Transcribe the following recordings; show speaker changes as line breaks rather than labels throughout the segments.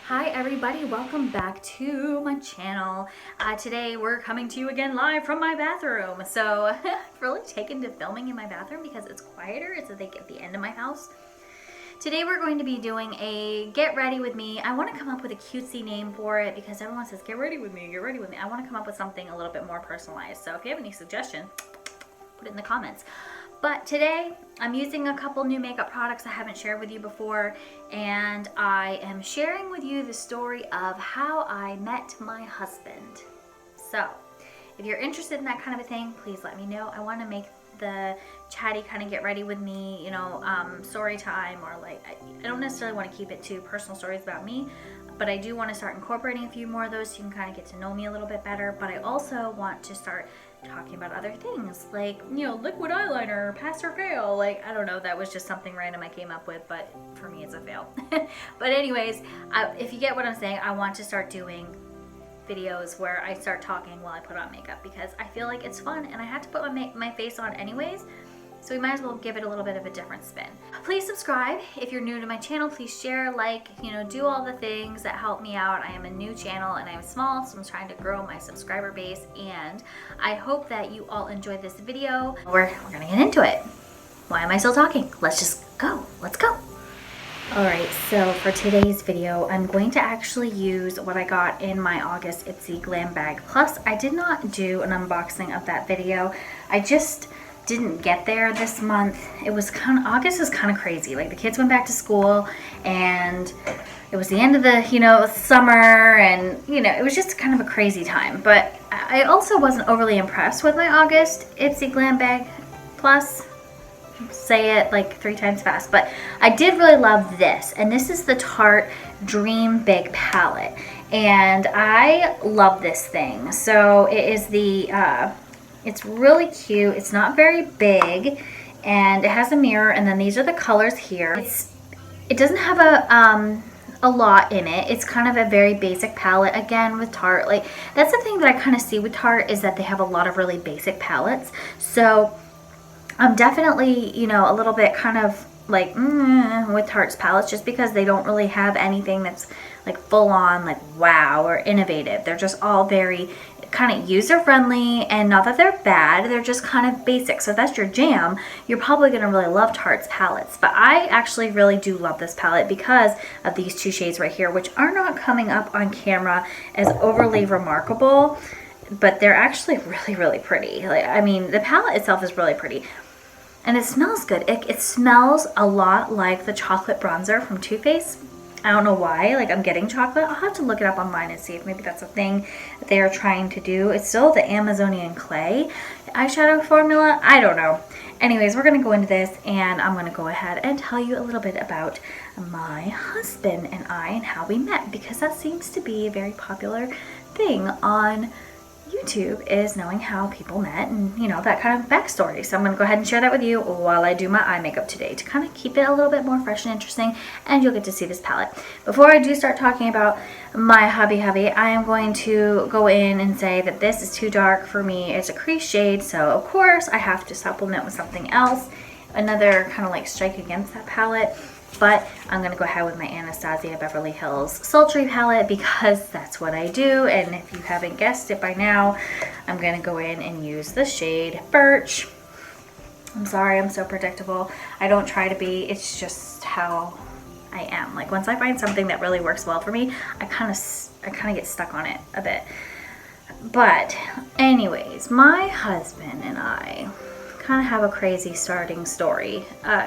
Hi everybody, welcome back to my channel. Today we're coming to you again live from my bathroom. So I've really taken to filming in my bathroom because it's quieter. It's like at the end of my house. Today we're going to be doing a get ready with me. I want to come up with a cutesy name for it because everyone says get ready with me, get ready with me. I want to come up with something a little bit more personalized. So if you have any suggestions, put it in the comments. But today I'm using a couple new makeup products I haven't shared with you before, and I am sharing with you the story of how I met my husband. So if you're interested in that kind of a thing, please let me know. I want to make the chatty kind of get ready with me, story time, or like, I don't necessarily want to keep it to personal stories about me, but I do want to start incorporating a few more of those so you can kind of get to know me a little bit better. But I also want to start talking about other things like, liquid eyeliner, pass or fail. Like, I don't know, that was just something random I came up with, but for me it's a fail. But anyways, if you get what I'm saying, I want to start doing videos where I start talking while I put on makeup because I feel like it's fun and I had to put my face on anyways. So we might as well give it a little bit of a different spin. Please subscribe if you're new to my channel. Please share, like, do all the things that help me out. I am a new channel and I'm small, so I'm trying to grow my subscriber base, and I hope that you all enjoyed this video. We're gonna get into it. Why am I still talking? Let's just go. Let's go. Alright, so for today's video, I'm going to actually use what I got in my August Ipsy Glam Bag. Plus, I did not do an unboxing of that video. I just didn't get there this month. It was August is kind of crazy. Like, the kids went back to school and it was the end of the, summer, and, it was just kind of a crazy time. But I also wasn't overly impressed with my August Ipsy Glam Bag Plus. Say it like 3 times fast, but I did really love this, and this is the Tarte Dream Big palette, and I love this thing. So it is it's really cute. It's not very big, and it has a mirror, and then these are the colors here. It doesn't have a lot in it. It's kind of a very basic palette, again, with Tarte. Like, that's the thing that I kind of see with Tarte, is that they have a lot of really basic palettes. So I'm definitely, a little bit kind of like with Tarte's palettes, just because they don't really have anything that's like full on like wow or innovative. They're just all very kind of user friendly, and not that they're bad, they're just kind of basic. So if that's your jam, you're probably going to really love Tarte's palettes. But I actually really do love this palette because of these 2 shades right here, which are not coming up on camera as overly remarkable, but they're actually really, really pretty. Like, I mean, the palette itself is really pretty. And it smells good. It smells a lot like the chocolate bronzer from Too Faced. I don't know why. Like, I'm getting chocolate. I'll have to look it up online and see if maybe that's a thing that they are trying to do. It's still the Amazonian clay eyeshadow formula. I don't know. Anyways, we're going to go into this, and I'm going to go ahead and tell you a little bit about my husband and I and how we met, because that seems to be a very popular thing on YouTube, is knowing how people met and, that kind of backstory. So I'm going to go ahead and share that with you while I do my eye makeup today to kind of keep it a little bit more fresh and interesting, and you'll get to see this palette. Before I do start talking about my hubby, I am going to go in and say that this is too dark for me. It's a crease shade, so of course I have to supplement with something else, another kind of like strike against that palette. But I'm going to go ahead with my Anastasia Beverly Hills Sultry palette because that's what I do. And if you haven't guessed it by now, I'm going to go in and use the shade Birch. I'm sorry, I'm so predictable. I don't try to be. It's just how I am. Like, once I find something that really works well for me, I kind of get stuck on it a bit. But anyways, my husband and I kind of have a crazy starting story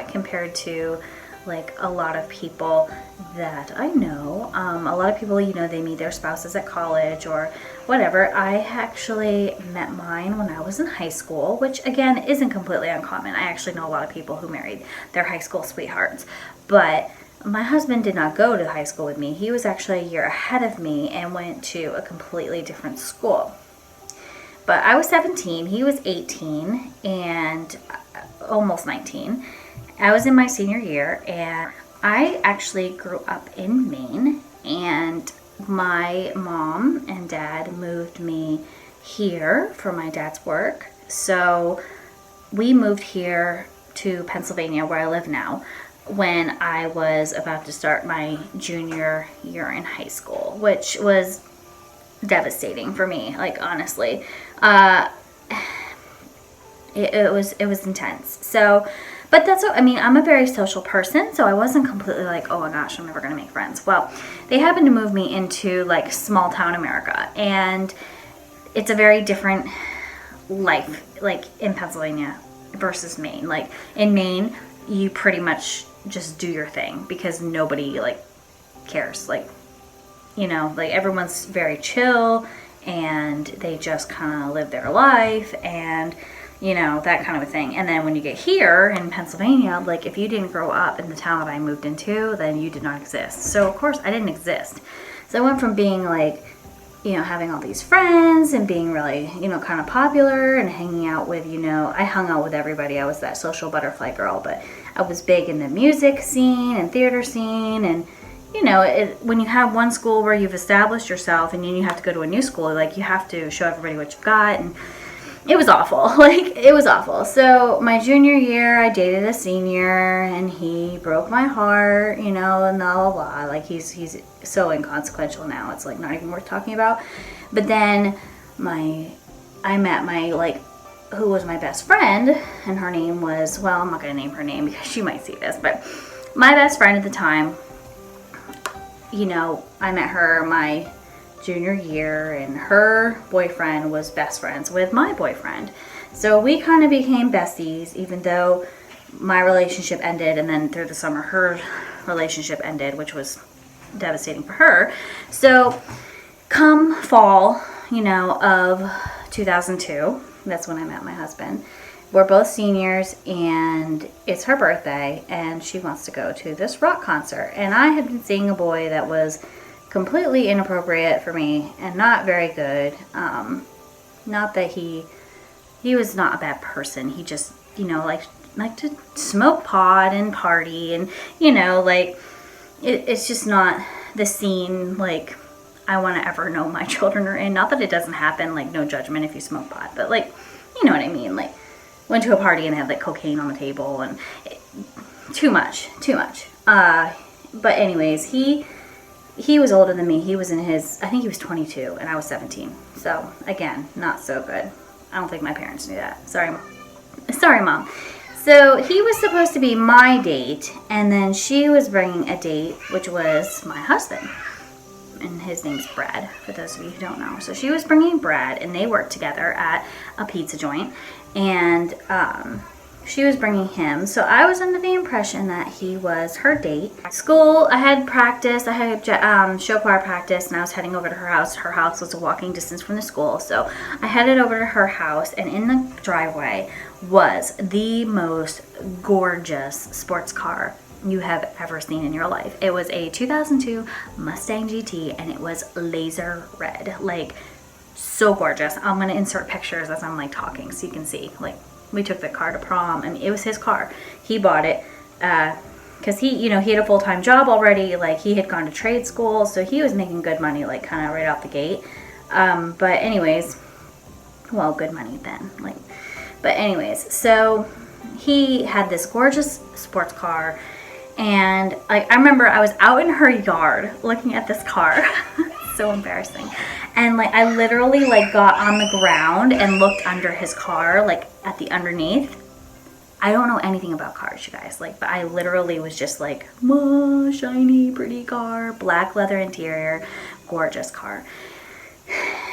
compared to like a lot of people that I know. A lot of people, they meet their spouses at college or whatever. I actually met mine when I was in high school, which again isn't completely uncommon. I actually know a lot of people who married their high school sweethearts. But my husband did not go to high school with me. He was actually a year ahead of me and went to a completely different school. But I was 17, he was 18 and almost 19. I was in my senior year, and I actually grew up in Maine, and my mom and dad moved me here for my dad's work. So we moved here to Pennsylvania, where I live now, when I was about to start my junior year in high school, which was devastating for me, like, honestly. It was intense. So, but that's what, I mean, I'm a very social person, so I wasn't completely like, oh my gosh, I'm never gonna make friends. Well, they happened to move me into like small town America, and it's a very different life, like in Pennsylvania versus Maine. Like in Maine, you pretty much just do your thing because nobody like cares. Like, you know, like everyone's very chill and they just kind of live their life and, you know, that kind of a thing. And then when you get here in Pennsylvania, like if you didn't grow up in the town that I moved into, then you did not exist. So of course I didn't exist. So I went from being like, you know, having all these friends and being really, you know, kind of popular and hanging out with, you know, I hung out with everybody. I was that social butterfly girl, but I was big in the music scene and theater scene. And, you know, when you have one school where you've established yourself and then you have to go to a new school, like you have to show everybody what you've got. And it was awful. Like, it was awful. So my junior year, I dated a senior and he broke my heart, you know, and blah, blah, blah. Like, he's so inconsequential now. It's, like, not even worth talking about. But then I met my, like, who was my best friend, and her name was, well, I'm not going to name her name because she might see this, but my best friend at the time, you know, I met her my junior year, and her boyfriend was best friends with my boyfriend. So we kind of became besties, even though my relationship ended, and then through the summer her relationship ended, which was devastating for her. So come fall, you know, of 2002, that's when I met my husband. We're both seniors and it's her birthday and she wants to go to this rock concert. And I had been seeing a boy that was completely inappropriate for me and not very good. Not that he was not a bad person. He just, you know, like to smoke pot and party and, you know, like it's just not the scene like I want to ever know my children are in. Not that it doesn't happen, like no judgment if you smoke pot, but like, you know what I mean? Like went to a party and had like cocaine on the table and too much. But anyways, he was older than me. He was in his, I think he was 22 and I was 17. So again, not so good. I don't think my parents knew that. Sorry, Mom. So he was supposed to be my date, and then she was bringing a date, which was my husband. And his name's Brad, for those of you who don't know. So she was bringing Brad, and they worked together at a pizza joint. And she was bringing him. So I was under the impression that he was her date. School, I had practice. I had show choir practice, and I was heading over to her house. Her house was a walking distance from the school. So I headed over to her house, and in the driveway was the most gorgeous sports car you have ever seen in your life. It was a 2002 Mustang GT, and it was laser red. Like, so gorgeous. I'm going to insert pictures as I'm like talking so you can see. Like, we took the car to prom. I mean, it was his car. He bought it because he, you know, he had a full-time job already. Like, he had gone to trade school, so he was making good money, like, kind of right off the gate. But anyways, well, good money then. Like, but anyways, so he had this gorgeous sports car, and like I remember I was out in her yard looking at this car. So embarrassing. And like I literally like got on the ground and looked under his car, like at the underneath. I don't know anything about cars, you guys, like, but I literally was just like, whoa, shiny, pretty car, black leather interior, gorgeous car.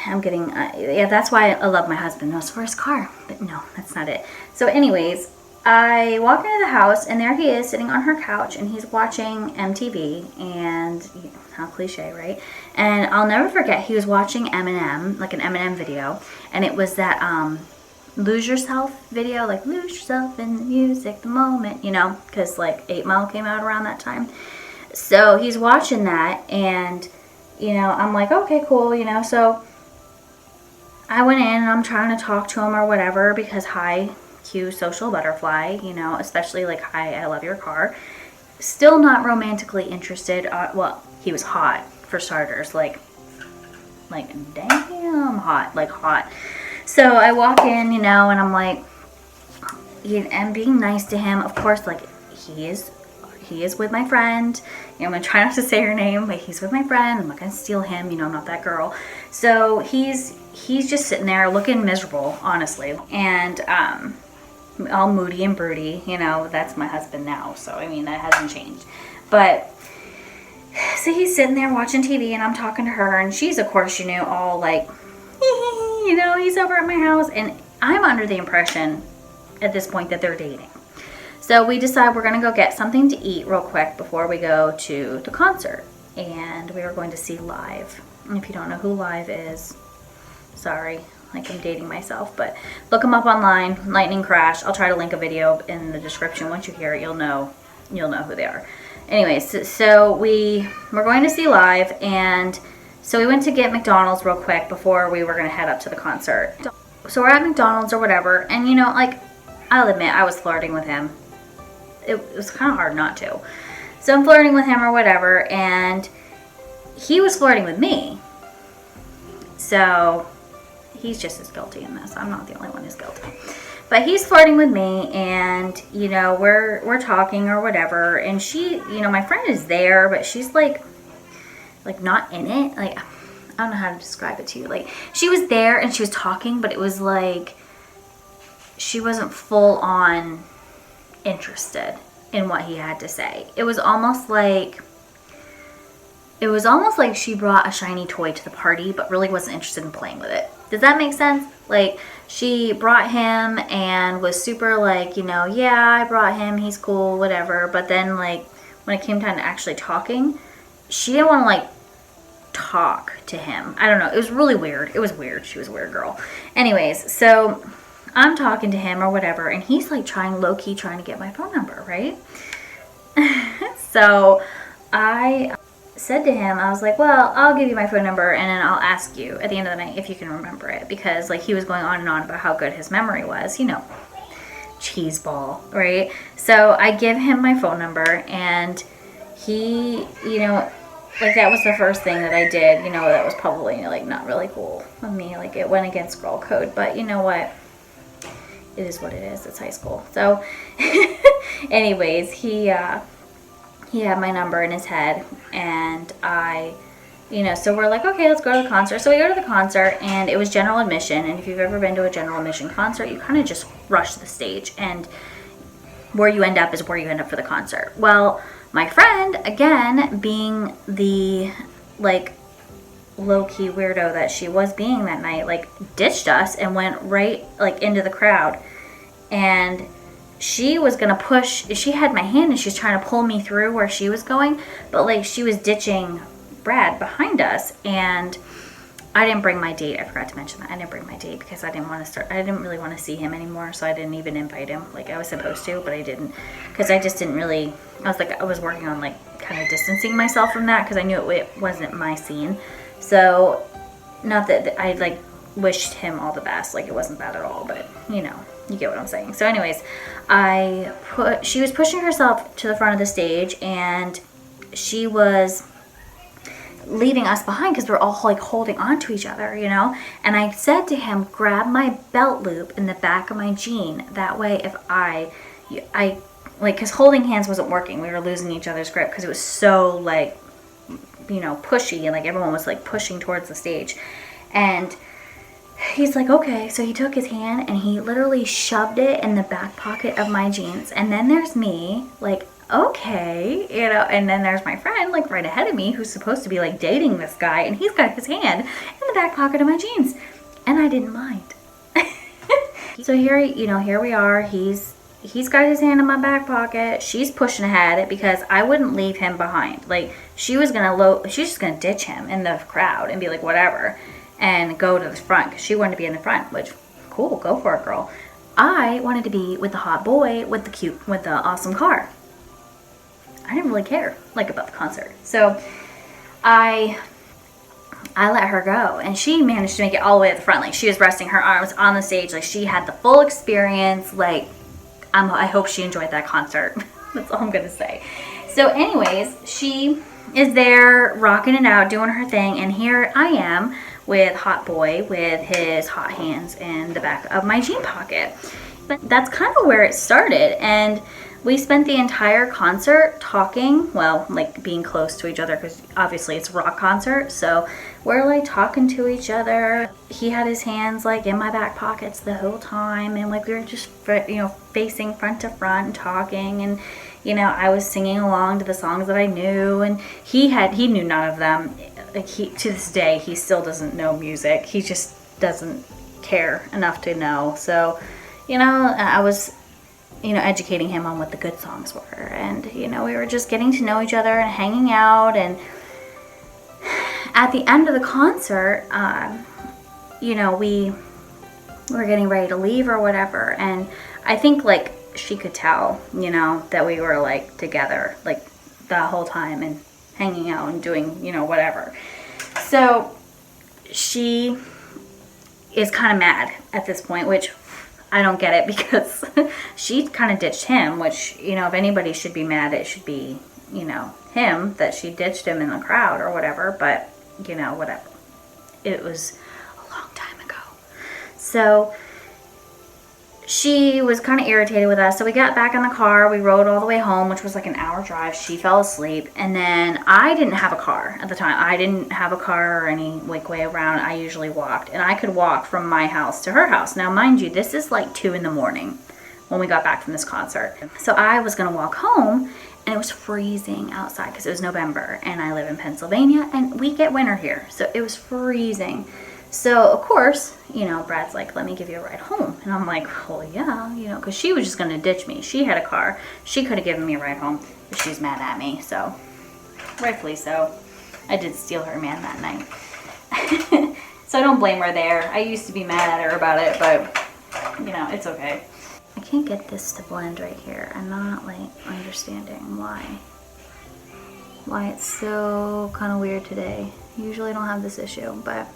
I'm getting, yeah, that's why I love my husband. No, it's for his car, but no, that's not it. So anyways, I walk into the house, and there he is sitting on her couch, and he's watching MTV, and how cliche, right? And I'll never forget, he was watching Eminem, like an Eminem video, and it was that Lose Yourself video, like lose yourself in the music, the moment, you know, because like 8 Mile came out around that time. So he's watching that, and you know, I'm like, okay, cool, you know. So I went in and I'm trying to talk to him or whatever because hi, cue social butterfly, you know, especially like, hi, I love your car. Still not romantically interested. Well, he was hot for starters, like damn hot, like hot. So I walk in, you know, and I'm like, and being nice to him, of course, like he is with my friend. You know, I'm gonna try not to say her name, but he's with my friend. I'm not gonna steal him, you know, I'm not that girl. So he's just sitting there looking miserable, honestly, and all moody and broody. You know, that's my husband now, so I mean, that hasn't changed. But so he's sitting there watching TV, and I'm talking to her, and she's, of course, you know, all like, you know, he's over at my house, and I'm under the impression at this point that they're dating. So we decide we're gonna go get something to eat real quick before we go to the concert, and we are going to see Live. And if you don't know who Live is, sorry, like I'm dating myself, but look them up online. Lightning Crash. I'll try to link a video in the description. Once you hear it, you'll know who they are. Anyways, so we're going to see Live, and so we went to get McDonald's real quick before we were gonna head up to the concert. So we're at McDonald's or whatever, and you know, like, I'll admit I was flirting with him. It was kind of hard not to. So I'm flirting with him or whatever, and he was flirting with me. So he's just as guilty in this. I'm not the only one who's guilty. But he's flirting with me, and you know, we're talking or whatever, and she, you know, my friend is there, but she's like not in it. Like, I don't know how to describe it to you. Like, she was there and she was talking, but it was like she wasn't full on interested in what he had to say. It was almost like she brought a shiny toy to the party, but really wasn't interested in playing with it. Does that make sense? Like, she brought him and was super like, you know, yeah, I brought him, he's cool, whatever. But then, like, when it came time to actually talking, she didn't want to, like, talk to him. I don't know. It was really weird. It was weird. She was a weird girl. Anyways, so I'm talking to him or whatever, and he's like low-key trying to get my phone number, right? So I said to him, I was like, well, I'll give you my phone number, and then I'll ask you at the end of the night if you can remember it, because like he was going on and on about how good his memory was, you know, cheese ball, right? So I give him my phone number, and he, you know, like, that was the first thing that I did. You know, that was probably, like, not really cool of me. Like, it went against girl code. But you know what? It is what it is. It's high school. So, anyways, he had my number in his head. And I, you know, so we're like, okay, let's go to the concert. So we go to the concert, and it was general admission. And if you've ever been to a general admission concert, you kind of just rush the stage. And where you end up is where you end up for the concert. Well, my friend, again, being the, like, low-key weirdo that she was being that night, like, ditched us and went right, like, into the crowd. And she was gonna push, she had my hand and she was trying to pull me through where she was going, but, like, she was ditching Brad behind us. And I didn't bring my date. I forgot to mention that. I didn't bring my date because I didn't really want to see him anymore, so I didn't even invite him. Like, I was supposed to, but I didn't, because I just didn't really, I was working on, like, kind of distancing myself from that, because I knew it wasn't my scene. So, not that I, like, wished him all the best. Like, it wasn't that at all, but, you know, you get what I'm saying. So anyways, she was pushing herself to the front of the stage, and she was leaving us behind because we're all like holding on to each other, you know. And I said to him, grab my belt loop in the back of my jean. That way, if I like, because holding hands wasn't working. We were losing each other's grip because it was so, like, you know, pushy, and like everyone was like pushing towards the stage. And he's like, okay. So he took his hand and he literally shoved it in the back pocket of my jeans. And then there's me, like, okay, you know, and then there's my friend, like, right ahead of me, who's supposed to be, like, dating this guy, and he's got his hand in the back pocket of my jeans, and I didn't mind. So here, you know, here we are, he's got his hand in my back pocket, she's pushing ahead because I wouldn't leave him behind. Like, she's just gonna ditch him in the crowd and be like, whatever, and go to the front, because she wanted to be in the front, which, cool, go for it, girl. I wanted to be with the hot boy with the awesome car. I didn't really care, like, about the concert. So I let her go, and she managed to make it all the way to the front. Like, she was resting her arms on the stage. Like, she had the full experience. Like, I hope she enjoyed that concert. That's all I'm gonna say. So anyways, she is there rocking it out, doing her thing, and here I am with hot boy with his hot hands in the back of my jean pocket. But that's kind of where it started. And We spent the entire concert talking, well, like being close to each other, because obviously it's a rock concert, so we're like talking to each other. He had his hands like in my back pockets the whole time, and like we were just, you know, facing front to front and talking, and you know, I was singing along to the songs that I knew, and he knew none of them. Like to this day, he still doesn't know music. He just doesn't care enough to know. So, you know, I was, you know, educating him on what the good songs were, and you know, we were just getting to know each other and hanging out. And at the end of the concert, you know, we were getting ready to leave or whatever, and I think like she could tell, you know, that we were like together like the whole time and hanging out and doing, you know, whatever. So she is kind of mad at this point, which I don't get it, because she kind of ditched him, which, you know, if anybody should be mad, it should be, you know, him, that she ditched him in the crowd or whatever. But, you know, whatever. It was a long time ago. So she was kind of irritated with us. So we got back in the car. We rode all the way home, which was like an hour drive. She fell asleep. And then I didn't have a car at the time. I didn't have a car or any like way around. I usually walked. And I could walk from my house to her house. Now, mind you, this is like 2 in the morning when we got back from this concert. So I was going to walk home, and it was freezing outside because it was November. And I live in Pennsylvania, and we get winter here. So it was freezing. So, of course, you know, Brad's like, let me give you a ride home. And I'm like, well, yeah, you know, because she was just going to ditch me. She had a car. She could have given me a ride home, but she's mad at me. So, rightfully so. I did steal her man that night. So I don't blame her there. I used to be mad at her about it, but, you know, it's okay. I can't get this to blend right here. I'm not, like, understanding why it's so kind of weird today. Usually I don't have this issue, but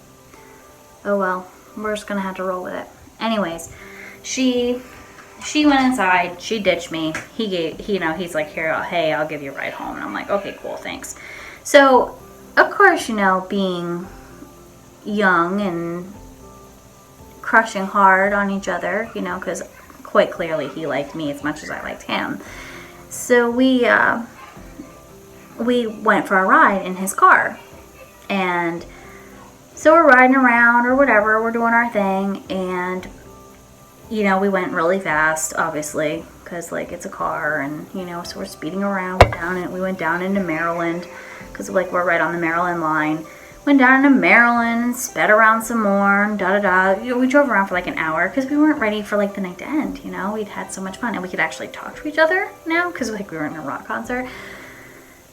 oh well, we're just gonna have to roll with it. Anyways, she went inside, she ditched me. You know, he's like, here, hey, I'll give you a ride home. And I'm like, okay, cool, thanks. So, of course, you know, being young and crushing hard on each other, you know, because quite clearly he liked me as much as I liked him. So we went for a ride in his car. And so we're riding around or whatever, we're doing our thing, and, you know, we went really fast, obviously, because, like, it's a car, and, you know, so we're speeding around, we went down into Maryland, because, like, we're right on the Maryland line. Went down into Maryland, sped around some more, and da-da-da. You know, we drove around for, like, an hour, because we weren't ready for, like, the night to end, you know? We'd had so much fun, and we could actually talk to each other now, because, like, we were in a rock concert.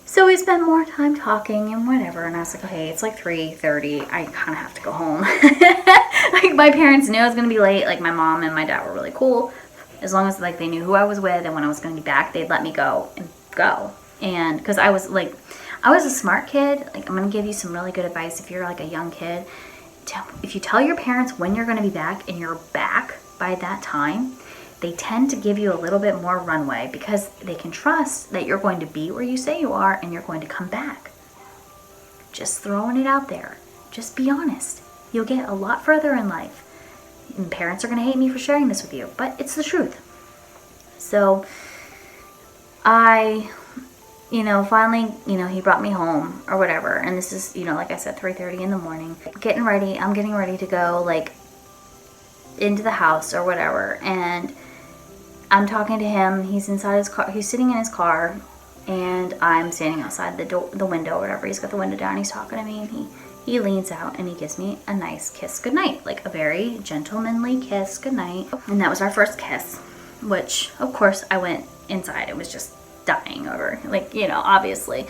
So we spent more time talking and whatever, and I was like, okay, it's like 3:30, I kind of have to go home. Like, my parents knew I was going to be late. Like, my mom and my dad were really cool. As long as, like, they knew who I was with and when I was going to be back, they'd let me go. And because I was, like, I was a smart kid. Like, I'm going to give you some really good advice if you're, like, a young kid. If you tell your parents when you're going to be back and you're back by that time, they tend to give you a little bit more runway, because they can trust that you're going to be where you say you are and you're going to come back. Just throwing it out there. Just be honest. You'll get a lot further in life. And parents are going to hate me for sharing this with you, but it's the truth. So I, you know, finally, you know, he brought me home or whatever. And this is, you know, like I said, 3:30 in the morning. I'm getting ready to go, like, into the house or whatever. And I'm talking to him. He's inside his car. He's sitting in his car, and I'm standing outside the window or whatever. He's got the window down. He's talking to me, and he leans out and he gives me a nice kiss goodnight, like a very gentlemanly kiss goodnight. And that was our first kiss, which of course I went inside. It was just dying over, like, you know, obviously.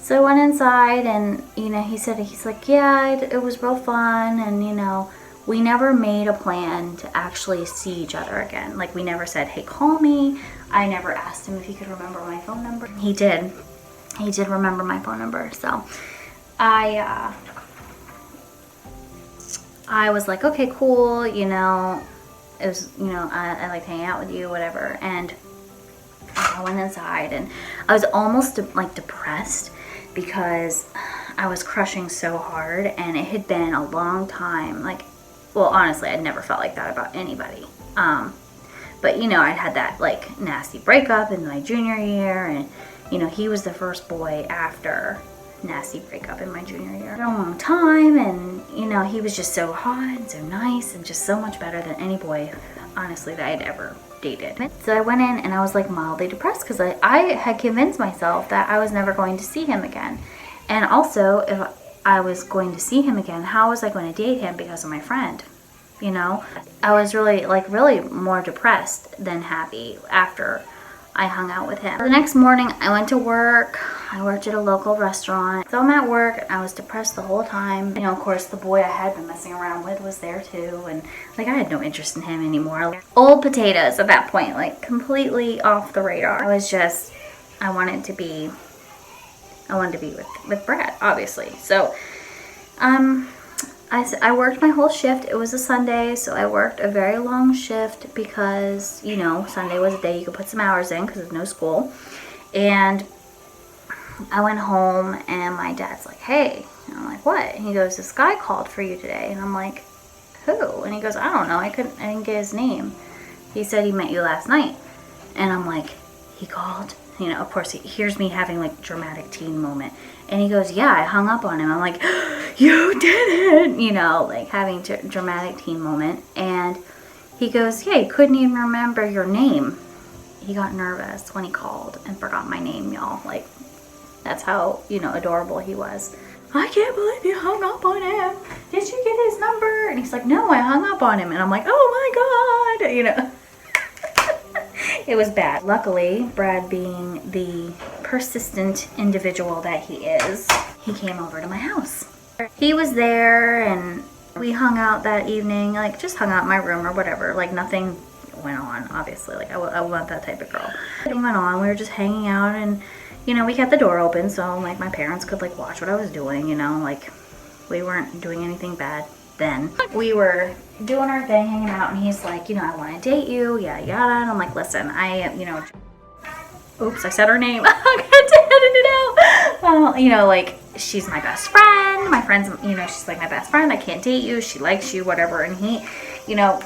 So I went inside, and, you know, he's like, yeah, it was real fun, and, you know, we never made a plan to actually see each other again. Like, we never said, hey, call me. I never asked him if he could remember my phone number. He did. He did remember my phone number. So I was like, okay, cool. You know, it was, you know, I like hanging out with you, whatever. And I went inside, and I was almost like depressed, because I was crushing so hard, and it had been a long time. Like, well, honestly, I'd never felt like that about anybody. But, you know, I'd had that, like, nasty breakup in my junior year, and, you know, he was the first boy after nasty breakup in my junior year. For a long time, and, you know, he was just so hot and so nice and just so much better than any boy, honestly, that I had ever dated. So I went in and I was, like, mildly depressed because I had convinced myself that I was never going to see him again. And also, if I was going to see him again, how was I going to date him because of my friend? You know, I was really more depressed than happy after I hung out with him. The next morning, I went to work. I worked at a local restaurant. So I'm at work, and I was depressed the whole time. You know, of course, the boy I had been messing around with was there too, and, like, I had no interest in him anymore. Old potatoes at that point, like, completely off the radar. I wanted to be with Brad, obviously. So, I worked my whole shift. It was a Sunday, so I worked a very long shift because, you know, Sunday was a day you could put some hours in because there's no school. And I went home, and my dad's like, hey. And I'm like, what? And he goes, this guy called for you today. And I'm like, who? And he goes, I don't know. I didn't get his name. He said he met you last night. And I'm like, he called? You know, of course, he hears me having, like, dramatic teen moment. And he goes, yeah, I hung up on him. I'm like, you didn't! You know, like, having dramatic teen moment. And he goes, yeah, he couldn't even remember your name. He got nervous when he called and forgot my name, y'all. Like, that's how, you know, adorable he was. I can't believe you hung up on him. Did you get his number? And he's like, no, I hung up on him. And I'm like, oh my God, you know. It was bad. Luckily, Brad, being the persistent individual that he is, he came over to my house. He was there, and we hung out that evening, like, just hung out in my room or whatever. Like, nothing went on, obviously. Like, I wasn't that type of girl. Nothing went on. We were just hanging out, and, you know, we kept the door open so, like, my parents could, like, watch what I was doing, you know. Like, we weren't doing anything bad then. We were doing our thing, hanging out, and he's like, you know, I want to date you, yada yada. And I'm like, listen, you know, oops, I said her name. I got to edit it out. You know, like, she's my best friend. My friend's, you know, she's like my best friend. I can't date you. She likes you, whatever. And he, you know,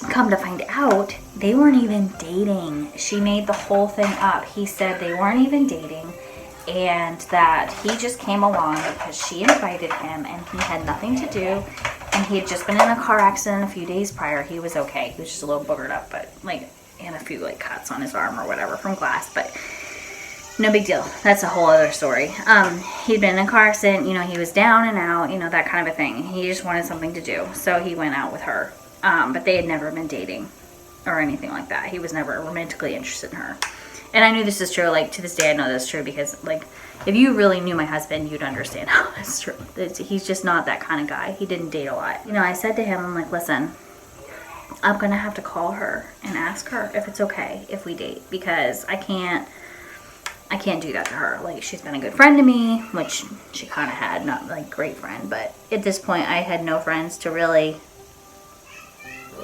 come to find out, they weren't even dating. She made the whole thing up. He said they weren't even dating, and that he just came along because she invited him, and he had nothing to do. And he had just been in a car accident a few days prior. He was okay. He was just a little boogered up, but, like, and a few, like, cuts on his arm or whatever from glass, but no big deal. That's a whole other story. He'd been in a car accident, you know, he was down and out, you know, that kind of a thing. He just wanted something to do, so he went out with her. But they had never been dating or anything like that. He was never romantically interested in her. And I knew this is true. Like, to this day, I know this is true because, like, if you really knew my husband, you'd understand how that's true. He's just not that kind of guy. He didn't date a lot. You know, I said to him, I'm like, listen, I'm going to have to call her and ask her if it's okay if we date, because I can't do that to her. Like, she's been a good friend to me, which she kind of had, not, like, great friend. But at this point, I had no friends to really,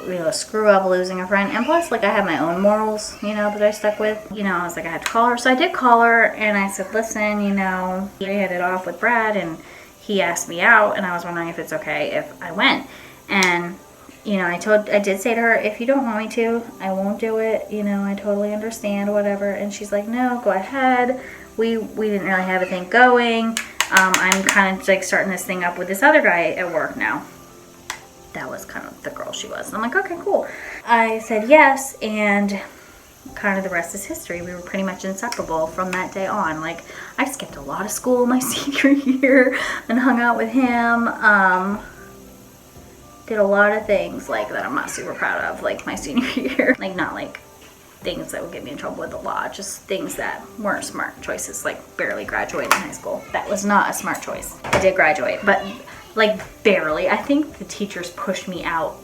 you know, screw up losing a friend. And plus, like, I have my own morals, you know, that I stuck with. You know, I was like, I have to call her. So I did call her, and I said, listen, you know, I had it off with Brad, and he asked me out, and I was wondering if it's okay if I went. And, you know, I did say to her, if you don't want me to, I won't do it. You know, I totally understand, whatever. And she's like, no, go ahead. We didn't really have a thing going. I'm kind of, like, starting this thing up with this other guy at work now. That was kind of the girl she was. And I'm like, okay, cool. I said yes, and kind of the rest is history. We were pretty much inseparable from that day on. Like, I skipped a lot of school my senior year and hung out with him. Did a lot of things, like, that I'm not super proud of, like, my senior year. Like, not, like, things that would get me in trouble with the law, just things that weren't smart choices, like barely graduating high school. That was not a smart choice. I did graduate, but, like, barely. I think the teachers pushed me out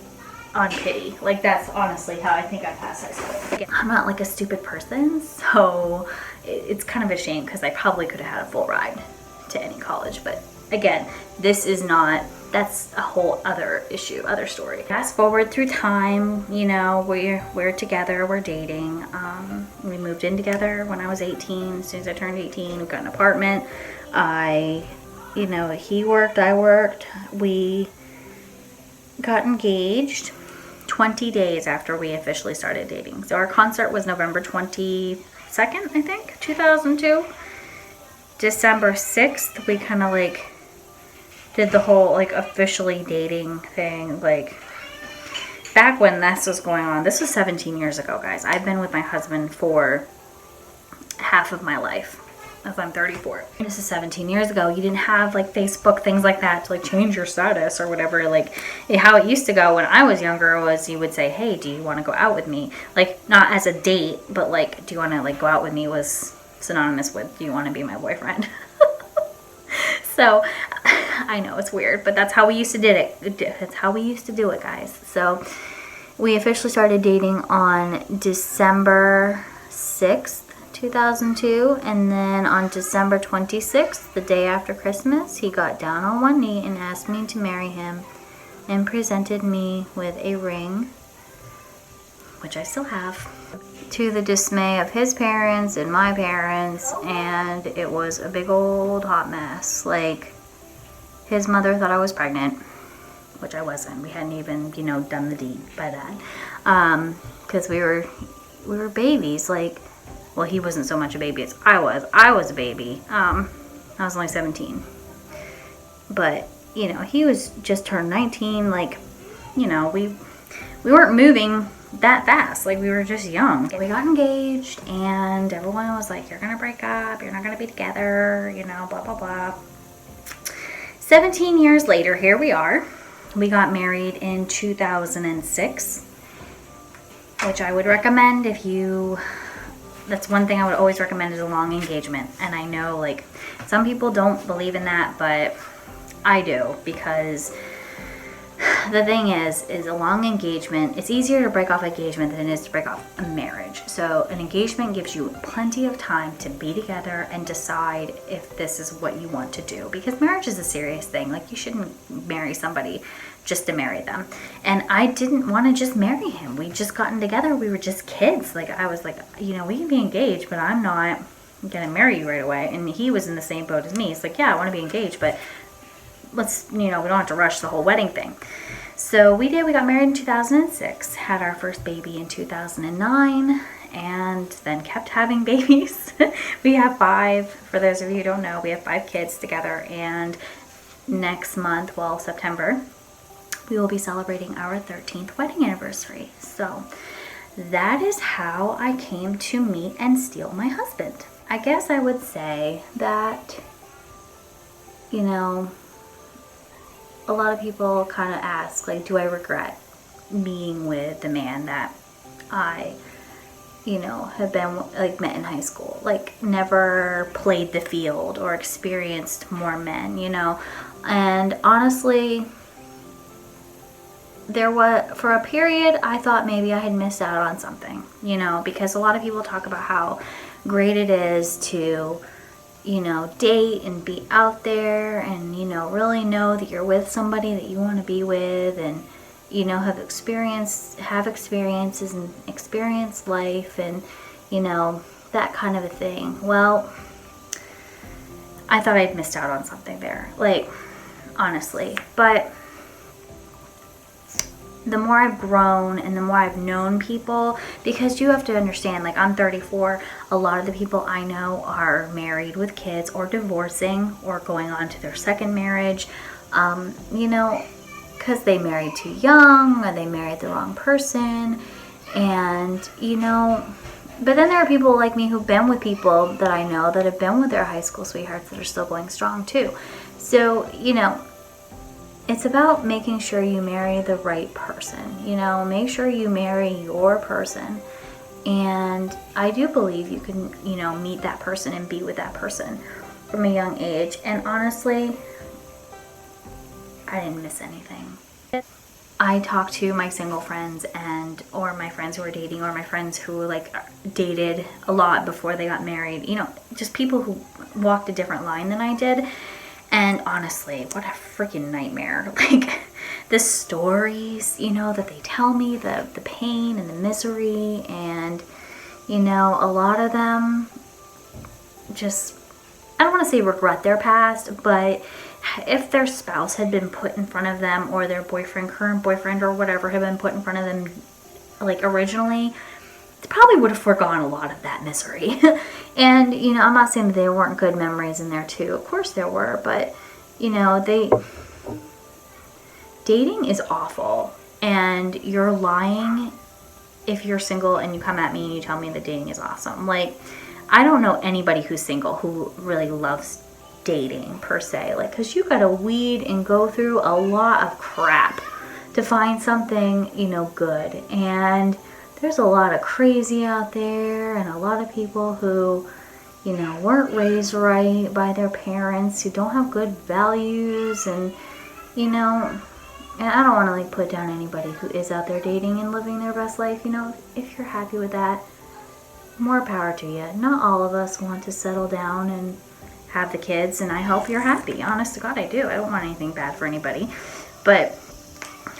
on pity. Like, that's honestly how I think I passed high school. Again, I'm not, like, a stupid person, so it's kind of a shame because I probably could have had a full ride to any college. But again, this is not, that's a whole other issue, other story. Fast forward through time, you know, we're together, we're dating. We moved in together when I was 18. As soon as I turned 18, we got an apartment. You know, he worked, I worked. We got engaged 20 days after we officially started dating. So our concert was November 22nd, I think, 2002. December 6th, we kind of like did the whole like officially dating thing. Like back when this was going on, this was 17 years ago, guys. I've been with my husband for half of my life, as I'm 34. This is 17 years ago. You didn't have like Facebook, things like that to like change your status or whatever. Like how it used to go when I was younger was you would say, hey, do you want to go out with me? Like not as a date, but like, do you want to like go out with me was synonymous with, do you want to be my boyfriend? So I know it's weird, but that's how we used to did it. That's how we used to do it, guys. So we officially started dating on December 6th. 2002, and then on December 26th, the day after Christmas, he got down on one knee and asked me to marry him and presented me with a ring, which I still have, to the dismay of his parents and my parents, and it was a big old hot mess. Like, his mother thought I was pregnant, which I wasn't. We hadn't even, you know, done the deed by that, because we were babies. Like, well, he wasn't so much a baby as I was. I was a baby. I was only 17. But, you know, he was just turned 19. Like, you know, we weren't moving that fast. Like, we were just young. We got engaged, and everyone was like, you're going to break up. You're not going to be together, you know, blah, blah, blah. 17 years later, here we are. We got married in 2006, which I would recommend if you... That's one thing I would always recommend is a long engagement. And I know like some people don't believe in that, but I do, because the thing is a long engagement, it's easier to break off engagement than it is to break off a marriage. So an engagement gives you plenty of time to be together and decide if this is what you want to do, because marriage is a serious thing. Like, you shouldn't marry somebody just to marry them. And I didn't want to just marry him. We just gotten together. We were just kids. Like, I was like, you know, we can be engaged, but I'm not gonna marry you right away. And he was in the same boat as me. He's like, yeah, I want to be engaged, but let's, you know, we don't have to rush the whole wedding thing. So we did. We got married in 2006, had our first baby in 2009, and then kept having babies. We have 5. For those of you who don't know, we have 5 kids together, and next month, well, September, we will be celebrating our 13th wedding anniversary. So that is how I came to meet and steal my husband. I guess I would say that, you know, a lot of people kind of ask, like, do I regret being with the man that I, you know, have been, like, met in high school? Like, never played the field or experienced more men, you know? And honestly, there was, for a period, I thought maybe I had missed out on something, you know, because a lot of people talk about how great it is to, you know, date and be out there and, you know, really know that you're with somebody that you want to be with, and, you know, have experiences and experience life, and, you know, that kind of a thing. Well, I thought I'd missed out on something there, like, honestly. But the more I've grown and the more I've known people, because you have to understand, like, I'm 34, a lot of the people I know are married with kids or divorcing or going on to their second marriage, you know, because they married too young or they married the wrong person. And, you know, but then there are people like me who've been with people that I know that have been with their high school sweethearts that are still going strong too. So, you know, it's about making sure you marry the right person, you know, make sure you marry your person. And I do believe you can, you know, meet that person and be with that person from a young age. And honestly, I didn't miss anything. I talk to my single friends or my friends who are dating, or my friends who like dated a lot before they got married, you know, just people who walked a different line than I did. And honestly, what a freaking nightmare. Like, the stories, you know, that they tell me, the pain and the misery, and, you know, a lot of them just, I don't want to say regret their past, but if their spouse had been put in front of them, or their boyfriend, current boyfriend, or whatever had been put in front of them like originally, they probably would have forgone a lot of that misery. And, you know, I'm not saying that there weren't good memories in there too. Of course there were, but, you know, dating is awful. And you're lying if you're single and you come at me and you tell me that dating is awesome. Like, I don't know anybody who's single who really loves dating per se. Like, because you gotta weed and go through a lot of crap to find something, you know, good. And there's a lot of crazy out there, and a lot of people who, you know, weren't raised right by their parents, who don't have good values, and, you know, and I don't want to like put down anybody who is out there dating and living their best life. You know, if you're happy with that, more power to you. Not all of us want to settle down and have the kids, and I hope you're happy. Honest to God, I do. I don't want anything bad for anybody. But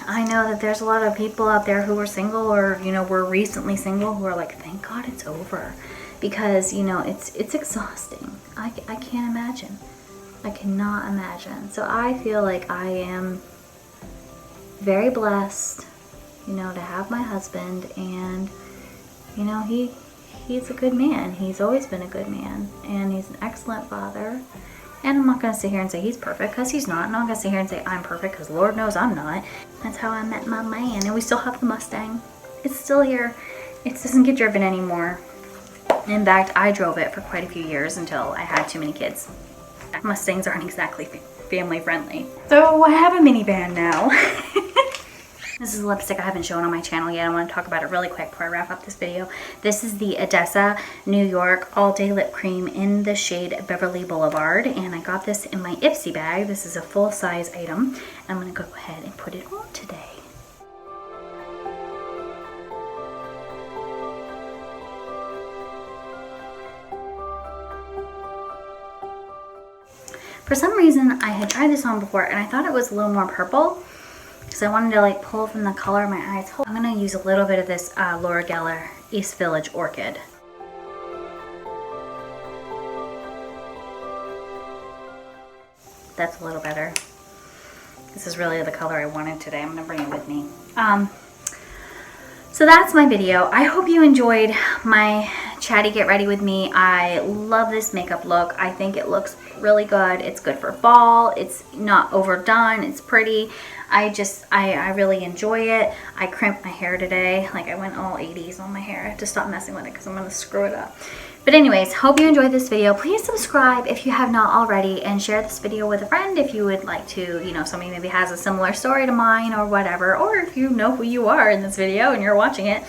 I know that there's a lot of people out there who are single, or, you know, were recently single, who are like, thank God it's over. Because, you know, it's exhausting. I can't imagine. I cannot imagine. So I feel like I am very blessed, you know, to have my husband, and, you know, he's a good man. He's always been a good man, and he's an excellent father. And I'm not going to sit here and say he's perfect, because he's not. I'm not going to sit here and say I'm perfect, because Lord knows I'm not. That's how I met my man. And we still have the Mustang. It's still here. It doesn't get driven anymore. In fact, I drove it for quite a few years until I had too many kids. Mustangs aren't exactly family friendly. So I have a minivan now. This is a lipstick I haven't shown on my channel yet. I want to talk about it really quick before I wrap up this video. This is the Odessa New York All Day Lip Cream in the shade Beverly Boulevard. And I got this in my Ipsy bag. This is a full-size item. I'm going to go ahead and put it on today. For some reason, I had tried this on before, and I thought it was a little more purple, because I wanted to like pull from the color of my eyes. I'm going to use a little bit of this Laura Geller East Village Orchid. That's a little better. This is really the color I wanted today. I'm going to bring it with me. So that's my video. I hope you enjoyed my chatty get ready with me. I love this makeup look. I think it looks really good. It's good for fall. It's not overdone. It's pretty. I really enjoy it. I crimped my hair today. Like, I went all 80s on my hair. I have to stop messing with it because I'm going to screw it up. But anyways, hope you enjoyed this video. Please subscribe if you have not already, and share this video with a friend if you would like to, you know, somebody maybe has a similar story to mine or whatever, or if you know who you are in this video and you're watching it.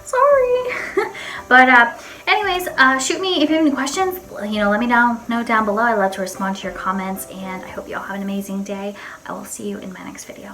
Sorry. But anyways, shoot me if you have any questions. You know, let me know down below. I love to respond to your comments, and I hope you all have an amazing day. I will see you in my next video.